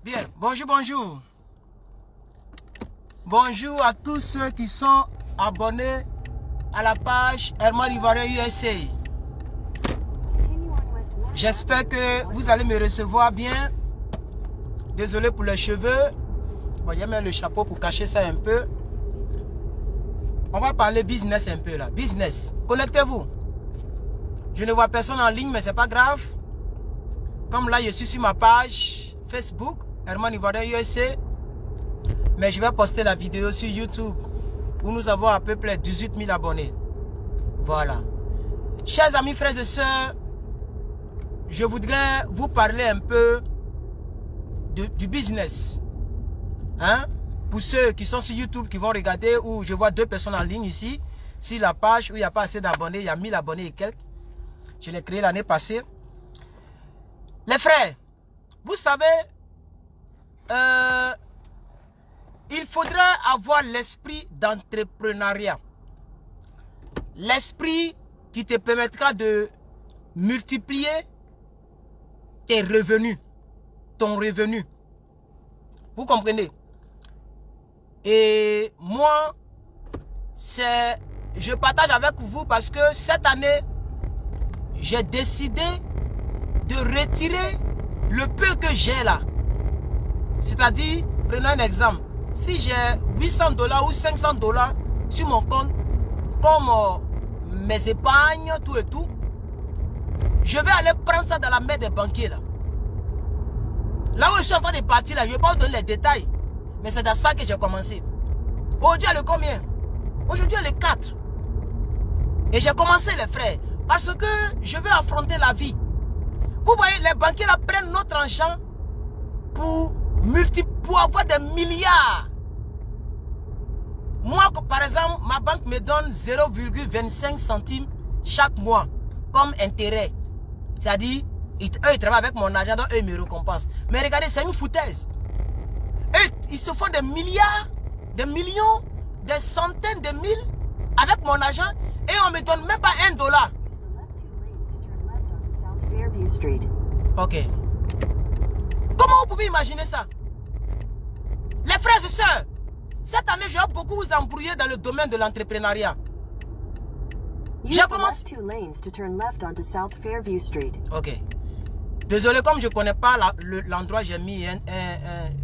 Bien, bonjour, bonjour. Bonjour à tous ceux qui sont abonnés à la page Herman Ivoirien USA. J'espère que vous allez me recevoir bien. Désolé pour les cheveux. Bon, il y a même le chapeau pour cacher ça un peu. On va parler business un peu là. Business. Connectez-vous. Je ne vois personne en ligne, mais c'est pas grave. Comme là, je suis sur ma page Facebook, Herman Ivoirien USA. Mais je vais poster la vidéo sur YouTube où nous avons à peu près 18 000 abonnés. Voilà. Chers amis, frères et sœurs, je voudrais vous parler un peu du business. Hein? Pour ceux qui sont sur YouTube, qui vont regarder, où je vois 2 personnes en ligne ici, sur la page où il n'y a pas assez d'abonnés, il y a 1000 abonnés et quelques. Je l'ai créé l'année passée. Les frères, vous savez, il faudrait avoir l'esprit d'entrepreneuriat. L'esprit qui te permettra de multiplier tes revenus, ton revenu. Vous comprenez? Et moi, je partage avec vous parce que cette année, j'ai décidé de retirer le peu que j'ai là. C'est-à-dire, prenons un exemple. Si j'ai 800 $ ou 500 $ sur mon compte, comme mes épargnes, tout et tout, je vais aller prendre ça dans la main des banquiers là. Là où je suis en train de partir là, je ne vais pas vous donner les détails. Mais c'est dans ça que j'ai commencé. Aujourd'hui, le combien? Aujourd'hui, le 4. Et j'ai commencé les frères. Parce que je vais affronter la vie. Vous voyez, les banquiers là prennent notre argent pour avoir des milliards. Moi, par exemple, ma banque me donne 0,25 centimes chaque mois comme intérêt. C'est-à-dire, eux, ils travaillent avec mon argent, donc eux, ils me récompensent. Mais regardez, c'est une foutaise. Eux, ils se font des milliards, des millions, des centaines de mille avec mon argent et on ne me donne même pas $1. Ok. Comment vous pouvez imaginer ça? Les frères et sœurs, cette année, je vais beaucoup vous embrouiller dans le domaine de l'entrepreneuriat. J'ai commencé... Ok. Désolé, comme je ne connais pas l'endroit, j'ai mis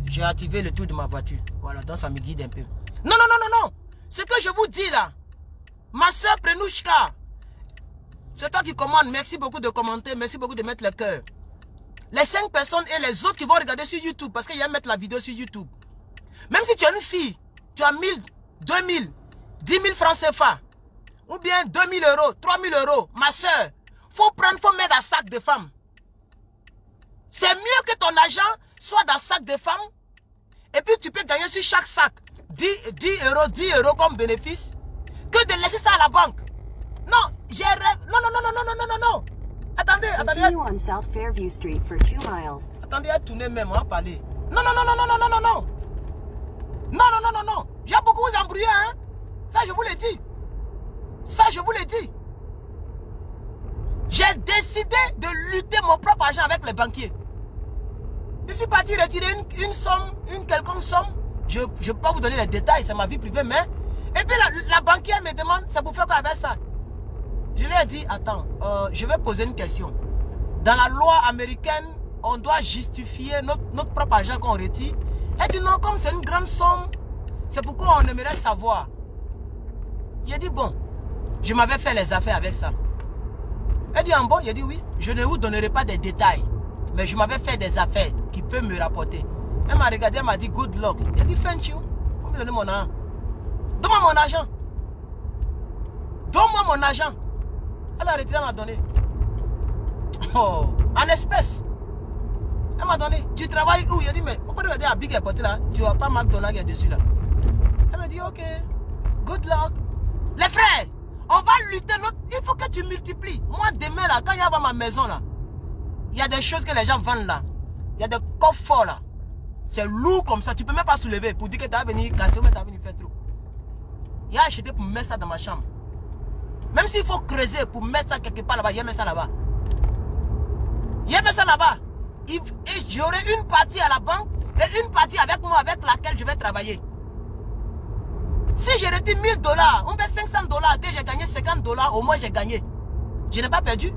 j'ai activé le tour de ma voiture. Voilà, donc ça me guide un peu. Non, non, non, non, non. Ce que je vous dis là, ma soeur Prenouchka, c'est toi qui commandes. Merci beaucoup de commenter, merci beaucoup de mettre le cœur. Les 5 personnes et les autres qui vont regarder sur YouTube, parce qu'il y a mettre la vidéo sur YouTube. Même si tu es une fille, tu as 1000, 2000, 10 000 francs CFA, ou bien 2000 €, 3000 €, ma soeur, faut mettre un sac de femmes. C'est mieux que ton argent soit dans le sac de femmes, et puis tu peux gagner sur chaque sac 10 € comme bénéfice, que de laisser ça à la banque. Non, j'ai rêvé. Non, non, non, non, non, non, non, non. Attendez, attendez. Attendez, à tourner même, on va parler. Non, non, non, non, non, non, non, non, non. Non, non, non, non, non. J'ai beaucoup vous embrouillé, hein. Ça, je vous l'ai dit. Ça, je vous l'ai dit. J'ai décidé de lutter mon propre argent avec les banquiers. Je suis parti retirer une somme, une quelconque somme. Je ne peux pas vous donner les détails, c'est ma vie privée, mais... Et puis la banquière me demande, c'est pour faire quoi avec ça? Je lui ai dit, attends, je vais poser une question. Dans la loi américaine, on doit justifier notre propre argent qu'on retire. Elle dit non, comme c'est une grande somme, c'est pourquoi on aimerait savoir. J'ai dit bon, je m'avais fait les affaires avec ça. Elle dit en bon, j'ai dit oui, je ne vous donnerai pas des détails. Mais je m'avais fait des affaires qui peuvent me rapporter. Elle m'a regardé, elle m'a dit good luck. J'ai dit thank you, faut me donner mon argent. Donne-moi mon argent. Donne-moi mon argent. Elle a retiré, elle m'a donné. Oh, en espèces. Elle m'a donné. Tu travailles où? Il dit, mais on peut regarder à Big Airport là. Tu vois pas McDonald's dessus là. Elle me dit, ok. Good luck. Les frères, on va lutter. Il faut que tu multiplies. Moi, demain là, quand il y a ma maison là, il y a des choses que les gens vendent là. Il y a des coffres forts là. C'est lourd comme ça. Tu peux même pas soulever pour dire que tu as venu casser ou tu as venu faire trop. Il a acheté pour mettre ça dans ma chambre. Même s'il faut creuser pour mettre ça quelque part là-bas, il met ça là-bas. Il met ça là-bas. Et j'aurai une partie à la banque Et une partie avec moi, avec laquelle je vais travailler. Si j'ai retiré 1000 $, on fait 500 $, que j'ai gagné 50 $, au moins j'ai gagné. Je n'ai pas perdu.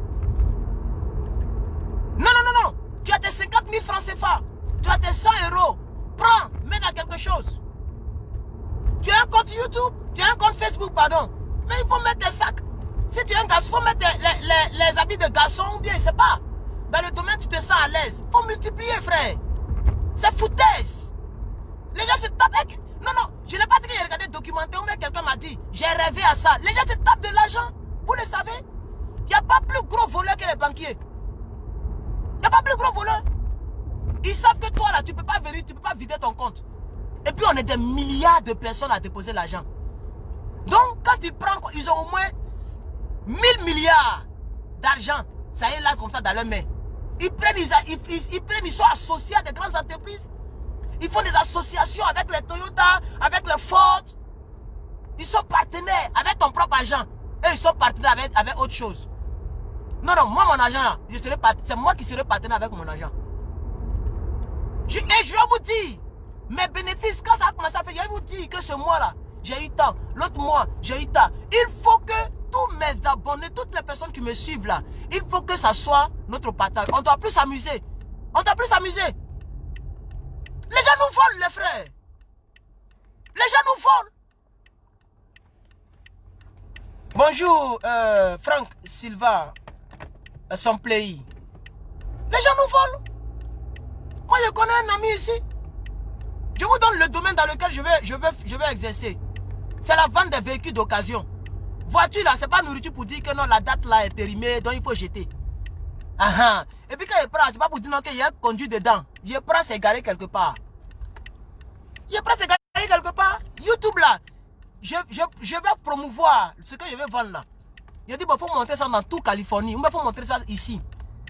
Non, non, non, non. Tu as tes 50 000 francs CFA. Tu as tes 100 €. Prends, mets dans quelque chose. Tu as un compte YouTube, tu as un compte Facebook, pardon. Mais il faut mettre tes sacs. Si tu es un garçon, il faut mettre les habits de garçon ou bien, je ne sais pas. Dans le domaine, tu te sens à l'aise. Il faut multiplier, frère. C'est foutaise. Les gens se tapent avec... Non, non, je n'ai pas dit que j'ai regardé le documentaire, mais quelqu'un m'a dit, j'ai rêvé à ça. Les gens se tapent de l'argent. Vous le savez. Il n'y a pas plus gros voleur que les banquiers. Il n'y a pas plus gros voleur. Ils savent que toi, là, tu ne peux pas venir, tu ne peux pas vider ton compte. Et puis, on est des milliards de personnes à déposer l'argent. Donc, quand ils prennent, ils ont au moins 1000 milliards d'argent. Ça y est là, comme ça, dans leurs mains. Ils prennent, ils sont associés à des grandes entreprises. Ils font des associations avec les Toyota, avec les Ford. Ils sont partenaires avec ton propre argent. Et ils sont partenaires avec autre chose. Non, non, moi, mon argent, c'est moi qui serai partenaire avec mon argent. Et je vais vous dire, mes bénéfices, quand ça a commencé à faire, je vais vous dire que ce mois-là, j'ai eu tant. L'autre mois, j'ai eu tant. Il faut que tous mes abonnés, toutes les personnes qui me suivent là, il faut que ça soit notre partage. On doit plus s'amuser. On doit plus s'amuser. Les gens nous volent, les frères. Les gens nous volent. Bonjour, Franck Silva, son play. Les gens nous volent. Moi, je connais un ami ici. Je vous donne le domaine dans lequel je vais exercer. C'est la vente des véhicules d'occasion. Voiture là, c'est pas nourriture pour dire que non, la date là est périmée, donc il faut jeter. Et puis quand je prends, c'est pas pour dire non qu'il y a un conduit dedans. Je prends, c'est garé quelque part. Je prends, c'est garé quelque part. YouTube là, je vais promouvoir ce que je vais vendre là. Je dis, il faut montrer ça dans toute Californie. Il faut montrer ça ici.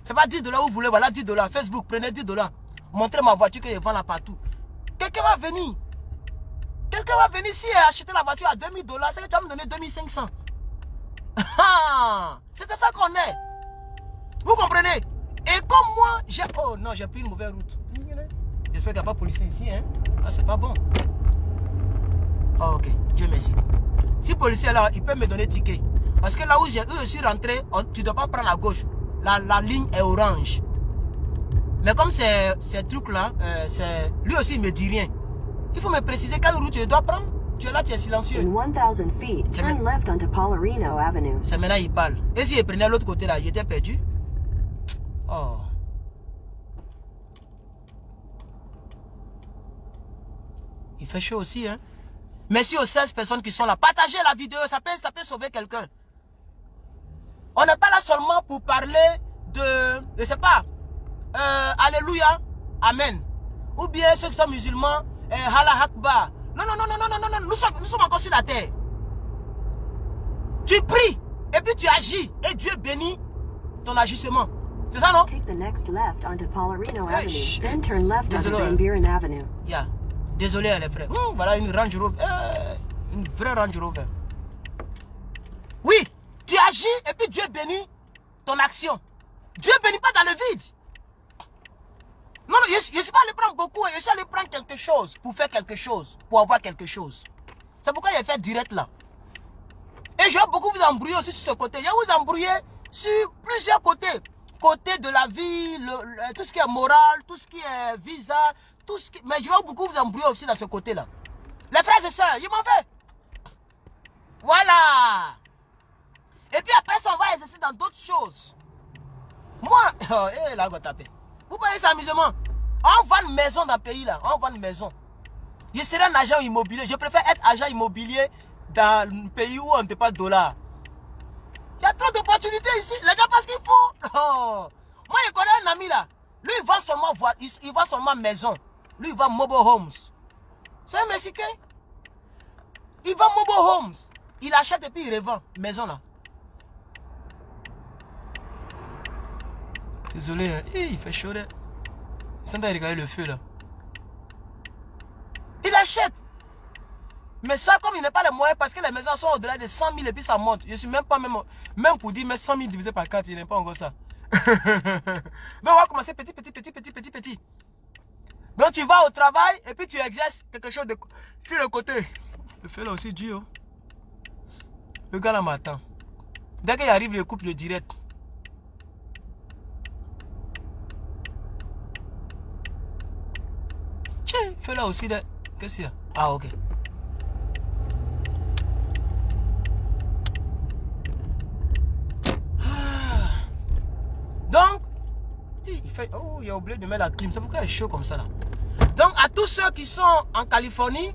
C'est pas 10 $, vous voulez, voilà 10 $. Facebook, prenez 10 $. Montrez ma voiture que je vends là partout. Quelqu'un va venir. Quelqu'un va venir ici et acheter la voiture à 2000 $. C'est que tu vas me donner 2500. C'était ça qu'on est. Vous comprenez? Et comme moi, j'ai... Oh non, j'ai pris une mauvaise route. J'espère qu'il n'y a pas de policier ici. Hein? Ah, c'est pas bon. Oh, ok, Dieu merci. Si le policier est là, il peut me donner ticket. Parce que là où je suis rentré, tu ne dois pas prendre la gauche. La ligne est orange. Mais comme ces trucs-là, lui aussi, il ne me dit rien. Il faut me préciser quelle route je dois prendre. Tu es là, tu es silencieux. In 1000 feet, turn left onto Paularino Avenue. C'est maintenant il parle. Et si il prenait l'autre côté là, il était perdu. Oh. Il fait chaud aussi, hein. Merci aux 16 personnes qui sont là. Partagez la vidéo, ça peut sauver quelqu'un. On n'est pas là seulement pour parler de, je sais pas, Alléluia, Amen. Ou bien ceux qui sont musulmans, Allah Akbar. Non, non, non, non, non, non, non, nous sommes encore sur la terre. Tu pries et puis tu agis et Dieu bénit ton agissement. C'est ça, non? Take the next left onto Paularino Avenue, then turn left onto Van Buren Avenue. Yeah. Désolé, les frères. Voilà une Range Rover. Une vraie Range Rover. Oui, tu agis et puis Dieu bénit ton action. Dieu bénit pas dans le vide. Non, non, je ne suis pas allé prendre beaucoup. Je suis allé prendre quelque chose pour faire quelque chose, pour avoir quelque chose. C'est pourquoi j'ai fait direct là. Et je vais beaucoup vous embrouiller aussi sur ce côté. Je vais vous embrouiller sur plusieurs côtés. Côté de la vie, tout ce qui est moral, tout ce qui est visa, tout ce qui... Mais je vais beaucoup vous embrouiller aussi dans ce côté-là. Les frères et sœurs, je m'en vais. Voilà. Et puis après ça, on va exercer dans d'autres choses. Moi, là, on va taper. Vous voyez cet amusement? On vend une maison dans le pays là. On vend une maison. Je serai un agent immobilier. Je préfère être agent immobilier dans un pays où on ne paye pas de dollars. Il y a trop d'opportunités ici. Les gars, parce qu'il faut. Oh. Moi, je connais un ami là. Lui, il vend seulement il vend seulement maison. Lui, il vend mobile homes. C'est un Mexicain. Il vend mobile homes. Il achète et puis il revend. Maison là. Désolé, hein. Il fait chaud là. C'est en train de regarder le feu là. Il achète. Mais ça, comme il n'a pas les moyens, parce que les maisons sont au-delà de 100 000 et puis ça monte. Je ne suis même pas même pour dire, mais 100 000 divisé par 4, il n'est pas encore ça. Mais on va commencer petit. Donc tu vas au travail et puis tu exerces quelque chose de, sur le côté. Le fait là aussi dur. Le gars là m'attend. Dès qu'il arrive, il coupe le direct. Tiens, fais là aussi. Qu'est-ce qu'il y a? Ah, ok. Donc, il fait... Oh, il a oublié de mettre la clim. C'est pourquoi il est chaud comme ça là. Donc, à tous ceux qui sont en Californie,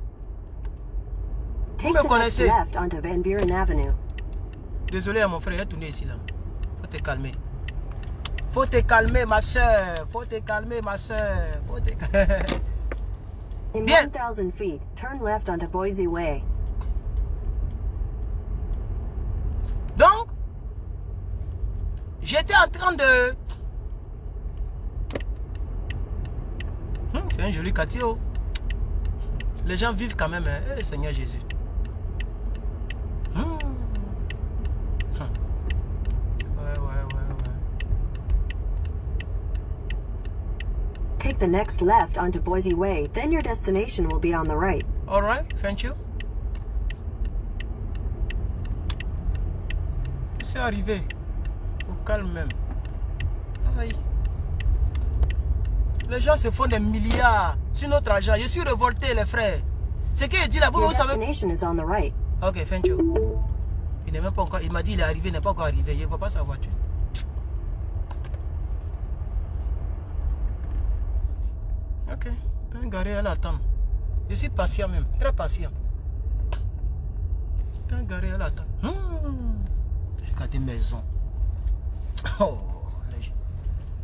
vous me connaissez. Désolé, mon frère, il est tourné ici là. Faut te calmer. Faut te calmer, ma soeur. Faut te calmer, ma soeur. Faut te calmer. In 1,000 feet, turn left onto Boise Way. Donc, j'étais en train de... C'est un joli quartier. Oh. Les gens vivent quand même, hein. Eh, Seigneur Jésus. Take the next left onto Boise Way, then your destination will be on the right. All right, thank you. C'est arrivé. Au calme même. Ah oui. Les gens se font des milliards sur notre argent. Je suis révolté, les frères. Ce qu'il dit là, vous savez. Destination is on the right. Ok, thank you. Il n'est même pas encore. Il m'a dit il est arrivé, il n'est pas encore arrivé. Je ne vois pas sa voiture. Ok, t'es garé, elle attend. Je suis patient même, très patient. T'es garé, elle attend. J'ai gardé maison. Oh,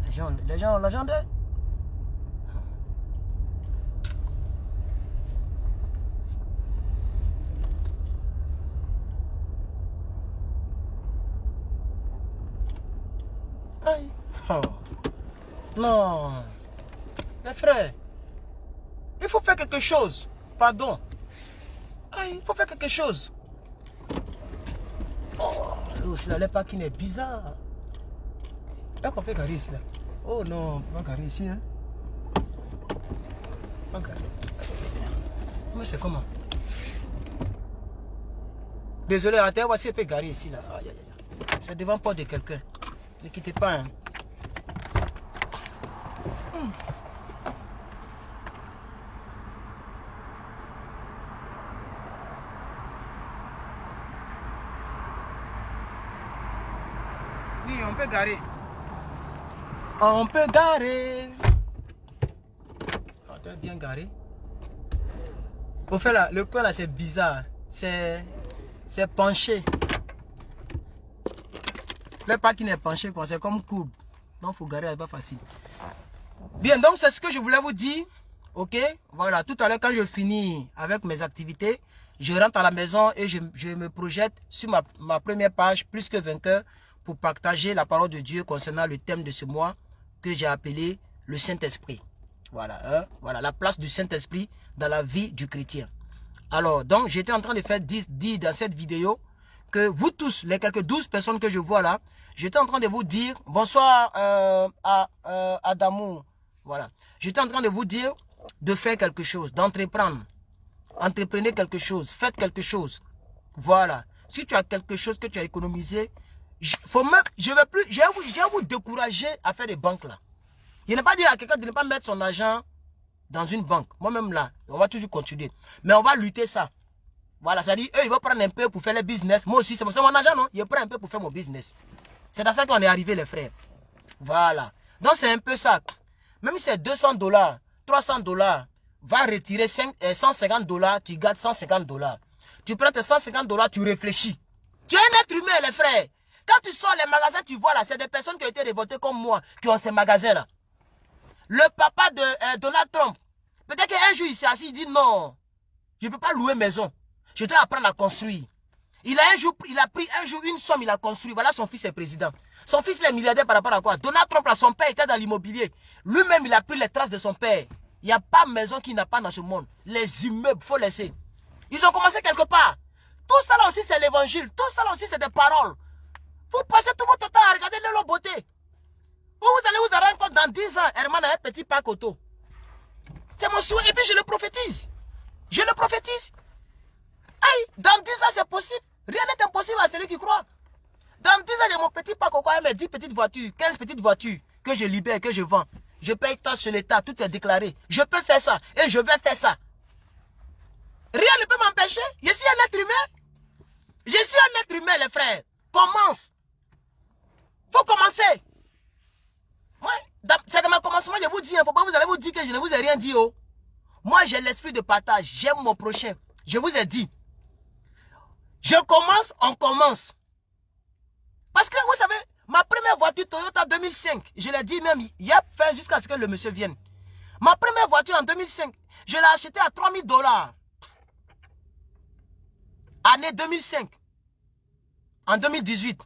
les gens ont l'argent d'eux. Aïe. Oh. Non. Les frères, il faut faire quelque chose. Pardon. Aïe, il faut faire quelque chose. Oh, aussi là, le parking est bizarre. Là qu'on peut garer ici là. Oh non, on va garer ici. Hein. On va garer. Mais c'est comment? Désolé, attends, voici un peu garer ici là. Aïe, aïe, aïe. C'est devant pas de quelqu'un. Ne quittez pas. Hein. Oui, on peut garer. On peut garer. On peut bien garer. Au fait là, le coin là c'est bizarre. C'est penché. Le parking est penché quoi, c'est comme courbe. Donc il faut garer, c'est pas facile. Bien, donc c'est ce que je voulais vous dire. Ok, voilà, tout à l'heure quand je finis avec mes activités, je rentre à la maison et je me projette sur ma première page, Plus que vainqueur, pour partager la parole de Dieu concernant le thème de ce mois que j'ai appelé le Saint-Esprit. Voilà, hein, voilà, la place du Saint-Esprit dans la vie du chrétien. Alors, donc, j'étais en train de faire dire dans cette vidéo que vous tous, les quelques 12 personnes que je vois là, j'étais en train de vous dire, bonsoir Adamou, voilà. J'étais en train de vous dire de faire quelque chose, d'entreprendre. Entreprenez quelque chose, faites quelque chose. Voilà. Si tu as quelque chose que tu as économisé, je vais vous décourager à faire des banques là. Je n'ai pas dit à quelqu'un de ne pas mettre son argent dans une banque. Moi-même là, on va toujours continuer. Mais on va lutter ça. Voilà, ça dit, eux, ils vont prendre un peu pour faire le business. Moi aussi, c'est mon argent, non? Je prends un peu pour faire mon business. C'est dans ça qu'on est arrivé, les frères. Voilà. Donc, c'est un peu ça. Même si c'est $200, $300, va retirer 150 $, tu gardes 150 $. Tu prends tes 150 $, tu réfléchis. Tu es un être humain, les frères. Quand tu sors les magasins, tu vois là, c'est des personnes qui ont été révoltées comme moi, qui ont ces magasins-là. Le papa de Donald Trump, peut-être qu'un jour il s'est assis, il dit non, je ne peux pas louer maison. Je dois apprendre à construire. Il a pris un jour une somme, il a construit. Voilà, son fils est président. Son fils il est milliardaire par rapport à quoi? Donald Trump, là, son père était dans l'immobilier. Lui-même, il a pris les traces de son père. Il n'y a pas de maison qu'il n'a pas dans ce monde. Les immeubles, il faut laisser. Ils ont commencé quelque part. Tout ça là aussi, c'est l'évangile. Tout ça là aussi, c'est des paroles. Vous passez tout votre temps à regarder de l'eau beauté. Vous allez vous rendre compte dans 10 ans, Herman a un petit parc auto. C'est mon souhait. Et puis je le prophétise. Je le prophétise. Aïe, dans 10 ans c'est possible. Rien n'est impossible à celui qui croit. Dans 10 ans, j'ai mon petit pack au coin, mes 10 petites voitures, 15 petites voitures que je libère, que je vends. Je paye tant sur l'État, tout est déclaré. Je peux faire ça et je vais faire ça. Rien ne peut m'empêcher. Je suis un être humain. Je suis un être humain, les frères. Commence. Faut commencer. Ouais, c'est dans mon commencement, je vous dis, il ne faut pas vous allez vous dire que je ne vous ai rien dit. Oh. Moi, j'ai l'esprit de partage. J'aime mon prochain. Je vous ai dit. Je commence, on commence. Parce que vous savez, ma première voiture Toyota 2005, je l'ai dit même, il y a fait jusqu'à ce que le monsieur vienne. Ma première voiture en 2005, je l'ai achetée à 3 000 $. Année 2005. En 2018.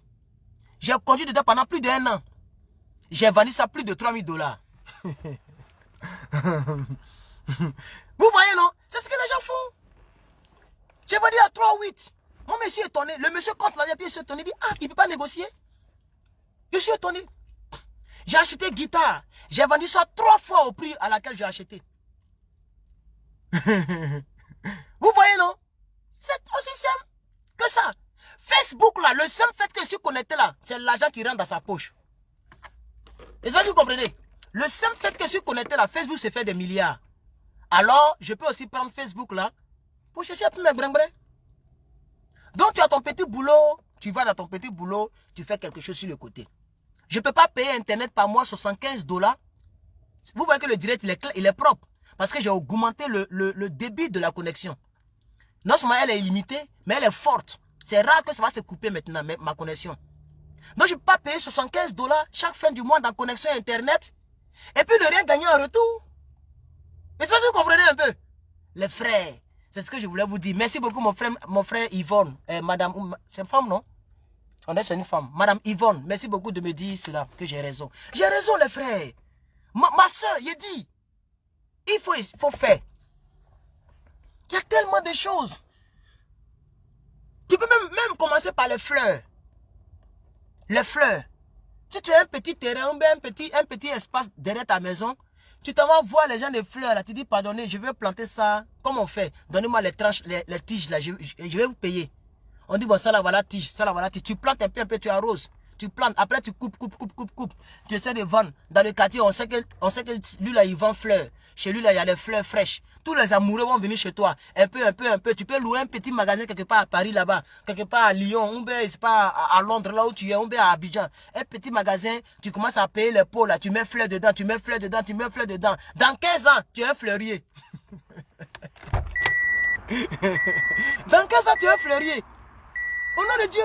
J'ai conduit dedans pendant plus d'1 an. J'ai vendu ça plus de 3 000 $. Vous voyez, non? C'est ce que les gens font. J'ai vendu à 3,8. Moi, je suis étonné. Le monsieur compte l'argent, puis il s'est étonné. Il dit, ah, il ne peut pas négocier. Je suis étonné. J'ai acheté guitare. J'ai vendu ça 3 fois au prix à laquelle j'ai acheté. Vous voyez, non? C'est aussi simple que ça. Facebook, là, le simple fait que je suis connecté là, c'est l'argent qui rentre dans sa poche. Est-ce que vous comprenez? Le simple fait que je suis connecté là, Facebook se fait des milliards. Alors, je peux aussi prendre Facebook là, pour chercher un peu mes brin-brin. Donc, tu as ton petit boulot, tu vas dans ton petit boulot, tu fais quelque chose sur le côté. Je ne peux pas payer Internet par mois 75 $. Vous voyez que le direct, il est propre. Parce que j'ai augmenté le débit de la connexion. Non seulement elle est illimitée, mais elle est forte. C'est rare que ça va se couper maintenant, ma connexion. Donc, je ne peux pas payer 75 $ chaque fin du mois dans connexion Internet et puis ne rien gagner en retour. Est-ce que vous comprenez un peu? Les frères, c'est ce que je voulais vous dire. Merci beaucoup, mon frère Yvonne. Madame, c'est une femme, non? On est, c'est une femme. Madame Yvonne, merci beaucoup de me dire cela, que j'ai raison. J'ai raison, les frères. Ma soeur, il dit, il faut faire. Il y a tellement de choses. Tu peux même commencer par les fleurs. Les fleurs. Si tu as un petit terrain, un petit espace derrière ta maison, tu t'en vas voir les gens des fleurs, là, tu dis, pardonnez, je veux planter ça. Comment on fait? Donnez-moi les tranches, les tiges, là, je vais vous payer. On dit, bon, ça là, voilà tige, ça là, voilà tige. Tu plantes un peu, tu arroses. Tu plantes, après tu coupes. Tu essaies de vendre. Dans le quartier, on sait que lui là, il vend fleurs. Chez lui là, il y a des fleurs fraîches. Tous les amoureux vont venir chez toi. Un peu. Tu peux louer un petit magasin quelque part à Paris là-bas. Quelque part à Lyon. Ou bien, c'est pas à Londres là où tu es. Ou bien à Abidjan. Un petit magasin, tu commences à payer les pots là. Tu mets fleurs dedans, tu mets fleurs dedans. Dans 15 ans, tu es un fleurier. Dans 15 ans, tu es un fleurier. Au nom de Dieu.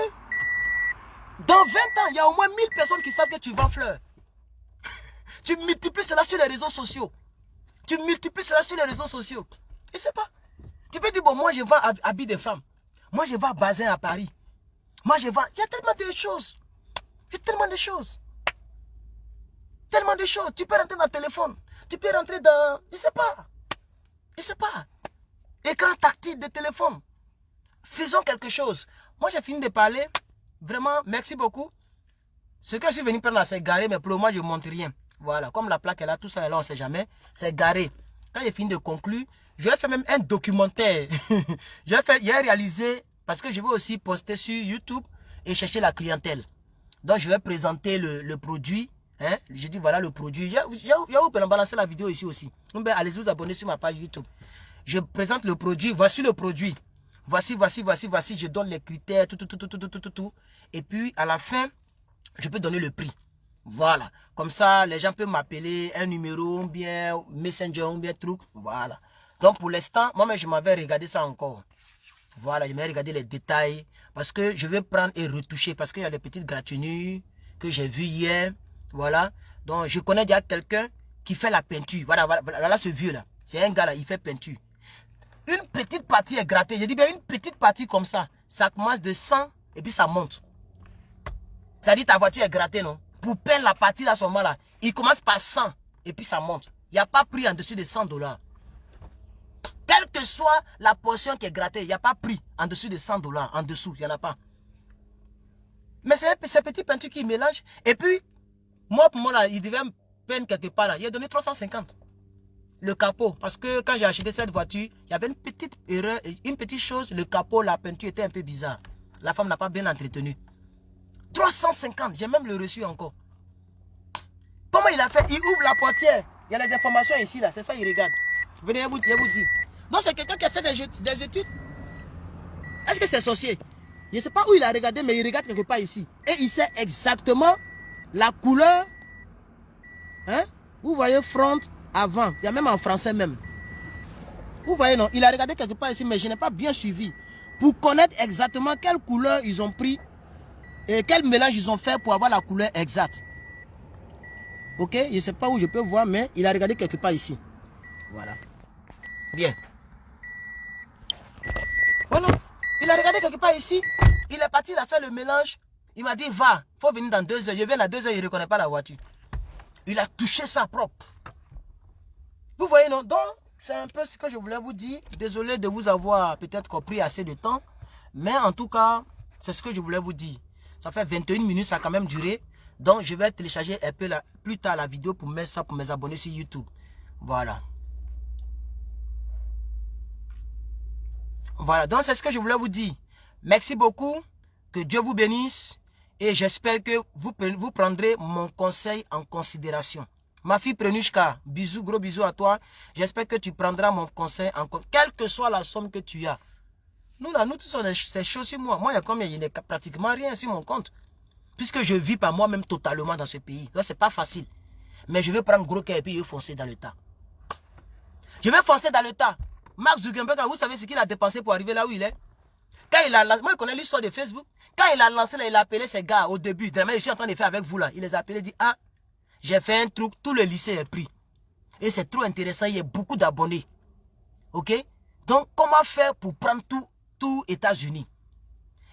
Dans 20 ans, il y a au moins 1000 personnes qui savent que tu vends fleurs. Tu multiplies cela sur les réseaux sociaux. Et c'est pas. Tu peux dire, bon, moi je vends habits de femmes. Moi je vends bazin à Paris. Moi je vends. Il y a tellement de choses. Tellement de choses. Tu peux rentrer dans le téléphone. Tu peux rentrer dans. Je sais pas. Écran tactile de téléphone. Faisons quelque chose. Moi j'ai fini de parler. Vraiment, merci beaucoup. Ce que je suis venu prendre là, c'est garé, mais pour le moment, je ne montre rien. Voilà, comme la plaque est là, tout ça est là, on ne sait jamais. C'est garé. Quand j'ai fini de conclure, je vais faire même un documentaire. J'ai réalisé, parce que je vais aussi poster sur YouTube et chercher la clientèle. Donc, je vais présenter le produit. Hein? Je dis, voilà le produit. Vous pouvez balancer la vidéo ici aussi. Allez vous abonner sur ma page YouTube. Je présente le produit. Voici le produit. Voici, je donne les critères, tout. Et puis, à la fin, je peux donner le prix. Voilà. Comme ça, les gens peuvent m'appeler un numéro, ou bien Messenger, ou bien truc. Voilà. Donc, pour l'instant, moi-même, je m'avais regardé ça encore. Voilà, je m'avais regardé les détails. Parce que je vais prendre et retoucher. Parce qu'il y a des petites gratuites que j'ai vues hier. Voilà. Donc, je connais déjà quelqu'un qui fait la peinture. Voilà ce vieux-là. C'est un gars là, il fait peinture. Une petite partie est grattée. Je dis bien une petite partie comme ça. Ça commence de 100 et puis ça monte. Ça dit ta voiture est grattée, non? Pour peindre la partie là, seulement là, il commence par 100 et puis ça monte. Il n'y a pas prix en dessus de 100 $. Quelle que soit la portion qui est grattée, il n'y a pas prix en dessus de 100 $. En dessous, il n'y en a pas. Mais c'est ces petites peintures qui mélangent. Et puis, moi, pour moi, là, il devait me peindre quelque part là. Il a donné 350. le capot. Parce que quand j'ai acheté cette voiture, il y avait une petite erreur, une petite chose. Le capot, la peinture était un peu bizarre. La femme n'a pas bien entretenu. 350, j'ai même le reçu encore. Comment il a fait? Il ouvre la portière. Il y a les informations ici, là. C'est ça, il regarde. Venez, je vous dis. Donc, c'est quelqu'un qui a fait des études. Est-ce que c'est sorcier? Je ne sais pas où il a regardé, mais il regarde quelque part ici. Et il sait exactement la couleur. Hein? Vous voyez front, avant. Il y a même en français même. Vous voyez, non? Il a regardé quelque part ici, mais je n'ai pas bien suivi. Pour connaître exactement quelle couleur ils ont pris et quel mélange ils ont fait pour avoir la couleur exacte. Ok? Je ne sais pas où je peux voir, mais il a regardé quelque part ici. Voilà. Bien. Voilà. Il a regardé quelque part ici. Il est parti, il a fait le mélange. Il m'a dit, va, il faut venir dans 2 heures. Je viens dans 2 heures, il ne reconnaît pas la voiture. Il a touché ça propre. Vous voyez, non? Donc, c'est un peu ce que je voulais vous dire. Désolé de vous avoir peut-être pris assez de temps. Mais en tout cas, c'est ce que je voulais vous dire. Ça fait 21 minutes, ça a quand même duré. Donc, je vais télécharger un peu plus tard la vidéo pour mettre ça pour mes abonnés sur YouTube. Voilà. Voilà, donc c'est ce que je voulais vous dire. Merci beaucoup. Que Dieu vous bénisse. Et j'espère que vous prendrez mon conseil en considération. Ma fille Prenushka, bisous, gros bisous à toi. J'espère que tu prendras mon conseil en compte. Quelle que soit la somme que tu as. Nous, là, nous tous, on a ces choses sur moi. Moi, il y a combien? Il n'y a pratiquement rien sur mon compte. Puisque je vis par moi-même totalement dans ce pays. Donc, c'est pas facile. Mais je vais prendre gros cœur et puis foncer dans le tas. Je vais foncer dans le tas. Mark Zuckerberg, vous savez ce qu'il a dépensé pour arriver là où il est? Quand il a lancé, moi je connais l'histoire de Facebook. Quand il a lancé, là, il a appelé ses gars au début. Je suis en train de faire avec vous là. Il les a appelés, il dit, ah, j'ai fait un truc, tout le lycée est pris. Et c'est trop intéressant, il y a beaucoup d'abonnés. Ok? Donc, comment faire pour prendre tout États-Unis?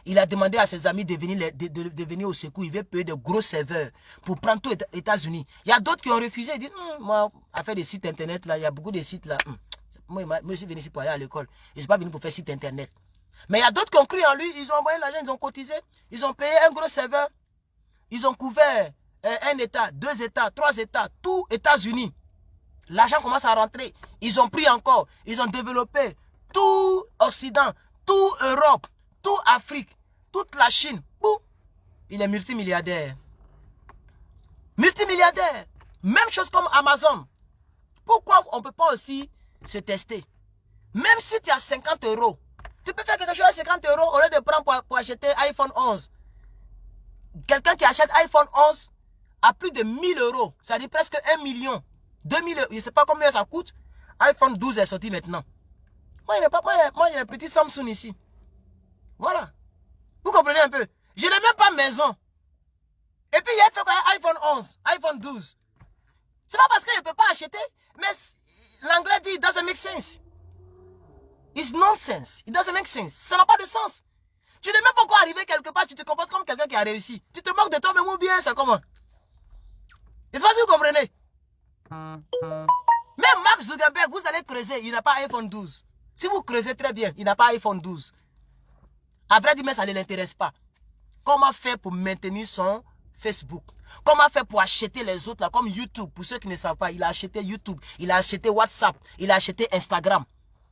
Il a demandé à ses amis de venir au secours. Il veut payer de gros serveurs pour prendre tout États-Unis. Il y a d'autres qui ont refusé. Ils disent, moi, à faire des sites internet, là, il y a beaucoup de sites là. Moi, je suis venu ici pour aller à l'école. Je ne suis pas venu pour faire site internet. Mais il y a d'autres qui ont cru en lui. Ils ont envoyé l'argent, ils ont cotisé. Ils ont payé un gros serveur. Ils ont couvert un État, 2 États, 3 États, tout États-Unis. L'argent commence à rentrer. Ils ont pris encore. Ils ont développé tout Occident, tout Europe, tout Afrique, toute la Chine. Boum. Il est multimilliardaire. Multimilliardaire. Même chose comme Amazon. Pourquoi on ne peut pas aussi se tester? Même si tu as 50 €, tu peux faire quelque chose à 50 € au lieu de prendre pour acheter iPhone 11. Quelqu'un qui achète iPhone 11 à plus de 1000 €, ça dit presque 1 million. 2000 €, je ne sais pas combien ça coûte. iPhone 12 est sorti maintenant. Moi, il y a un petit Samsung ici. Voilà. Vous comprenez un peu? Je n'ai même pas maison. Et puis, il y a fait quoi? iPhone 11, iPhone 12. C'est pas parce que je ne peux pas acheter, mais l'anglais dit, it doesn't make sense. It's nonsense. It doesn't make sense. Ça n'a pas de sens. Tu n'es même pas encore arrivé quelque part, tu te comportes comme quelqu'un qui a réussi. Tu te moques de toi-même ou bien, c'est comment? Je ne sais pas si vous comprenez. Même Mark Zuckerberg, vous allez creuser, il n'a pas iPhone 12. Si vous creusez très bien, il n'a pas iPhone 12. À vrai dire, mais ça ne l'intéresse pas. Comment faire pour maintenir son Facebook? Comment faire pour acheter les autres là, comme YouTube? Pour ceux qui ne savent pas, il a acheté YouTube, il a acheté WhatsApp, il a acheté Instagram.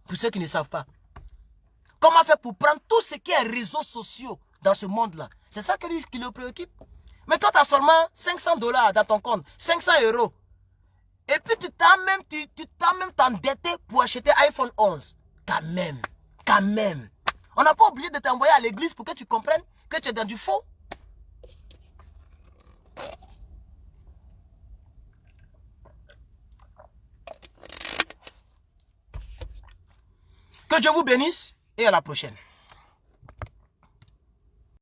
Pour ceux qui ne savent pas. Comment faire pour prendre tout ce qui est réseaux sociaux dans ce monde-là? C'est ça qui le préoccupe. Mais toi, tu as seulement 500 $ dans ton compte, 500 €. Et puis, tu t'as même t'endetté pour acheter iPhone 11. Quand même. On n'a pas oublié de t'envoyer à l'église pour que tu comprennes que tu es dans du faux. Que Dieu vous bénisse et à la prochaine.